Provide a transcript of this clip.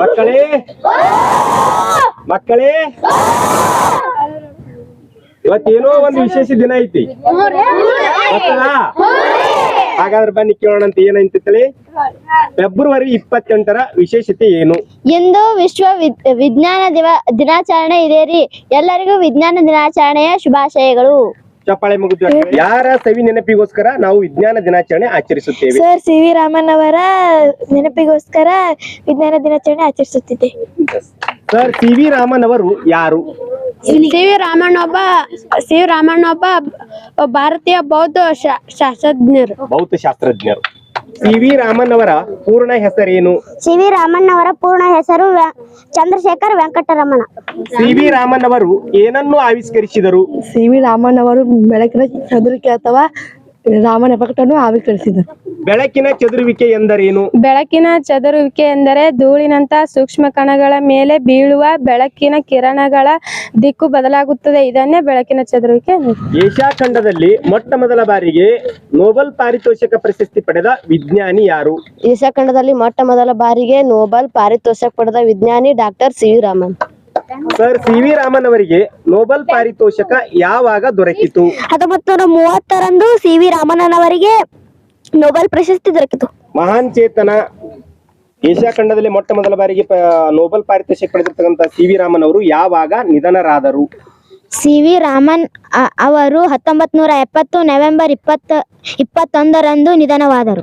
ಮಕ್ಕಳೇ ಮಕ್ಕಳೇ ಇವತ್ತೇನೋ ಒಂದು ವಿಶೇಷ ದಿನ ಐತಿ. ಹಾಗಾದ್ರೆ ಬನ್ನಿ ಕೇಳೋಣ ಅಂತ ಏನಂತೇಳಿ. ಫೆಬ್ರವರಿ 28ರ ವಿಶೇಷತೆ ಏನು? ಇಂದು ವಿಶ್ವ ವಿಜ್ಞಾನ ದಿನಾಚರಣೆ ಇದೆ ರೀ. ಎಲ್ಲರಿಗೂ ವಿಜ್ಞಾನ ದಿನಾಚರಣೆಯ ಶುಭಾಶಯಗಳು. ಚಪ್ಪಾಳೆ ಮುಗಿದು. ಯಾರ ಸವಿ ನೆನಪಿಗೋಸ್ಕರ ನಾವು ವಿಜ್ಞಾನ ದಿನಾಚರಣೆ ಆಚರಿಸುತ್ತೇವೆ? Sir CV. ರಾಮನ್ ಅವರ ನೆನಪಿಗೋಸ್ಕರ ವಿಜ್ಞಾನ ದಿನಾಚರಣೆ ಆಚರಿಸುತ್ತಿದೆ. Sir CV. ರಾಮನ್ ಅವರು ಯಾರು? ಸಿ.ವಿ. ರಾಮನ್ ಒಬ್ಬ ಭಾರತೀಯ ಭೌತಶಾಸ್ತ್ರಜ್ಞರು. ಸಿ.ವಿ. ರಾಮನ್ ಅವರ ಪೂರ್ಣ ಹೆಸರೇನು? ಸಿ.ವಿ. ರಾಮನ್ ಅವರ ಪೂರ್ಣ ಹೆಸರು ಚಂದ್ರಶೇಖರ್ ವೆಂಕಟರಮಣ. ಸಿ.ವಿ. ರಾಮನ್ ಅವರು ಏನನ್ನು ಆವಿಷ್ಕರಿಸಿದರು? ಸಿ.ವಿ. ರಾಮನ್ ಅವರು ಬೆಳಕಿನ ಚದುರಿಕೆ ಅಥವಾ ರಾಮನ್ ಎಫೆಕ್ಟ್ ಅನ್ನು ಆವಿಷ್ಕರಿಸಿದರು. ಬೆಳಕಿನ ಚದುರುವಿಕೆ ಎಂದರೇನು? ಬೆಳಕಿನ ಚದುರುವಿಕೆ ಎಂದರೆ ಧೂಳಿನಂತಹ ಸೂಕ್ಷ್ಮ ಕಣಗಳ ಮೇಲೆ ಬೀಳುವ ಬೆಳಕಿನ ಕಿರಣಗಳ ದಿಕ್ಕು ಬದಲಾಗುತ್ತದೆ. ಇದನ್ನೇ ಬೆಳಕಿನ ಚದುರುವಿಕೆ. ಏಷ್ಯಾ ಖಂಡದಲ್ಲಿ ಮೊಟ್ಟ ಮೊದಲ ಬಾರಿಗೆ ನೊಬೆಲ್ ಪಾರಿತೋಷಕ ಪ್ರಶಸ್ತಿ ಪಡೆದ ವಿಜ್ಞಾನಿ ಯಾರು? ಏಷ್ಯಾ ಖಂಡದಲ್ಲಿ ಮೊಟ್ಟ ಮೊದಲ ಬಾರಿಗೆ ನೊಬೆಲ್ ಪಾರಿತೋಷಕ ಪಡೆದ ವಿಜ್ಞಾನಿ doctor CV. Raman. Sir CV. Raman ಅವರಿಗೆ ನೊಬೆಲ್ ಪಾರಿತೋಷಕ ಯಾವಾಗ ದೊರಕಿತು? 1930ರಂದು ಸಿ.ವಿ. ರಾಮನ್ ಅವರಿಗೆ ನೊಬೆಲ್ ಪ್ರಶಸ್ತಿ ದೊರಕಿತು. ಮಹಾನ್ ಚೇತನ ಏಷ್ಯಾ ಖಂಡದಲ್ಲಿ ಮೊಟ್ಟ ಮೊದಲ ಬಾರಿಗೆ ನೊಬೆಲ್ ಪಾರಿತೋಷಕ ಪಡೆದಿರ್ತಕ್ಕಂಥ ಸಿ.ವಿ. ರಾಮನ್ ಅವರು ಯಾವಾಗ ನಿಧನರಾದರು? ಸಿ.ವಿ. ರಾಮನ್ ಅವರು 1970 ನವೆಂಬರ್ 21ರಂದು ನಿಧನವಾದರು.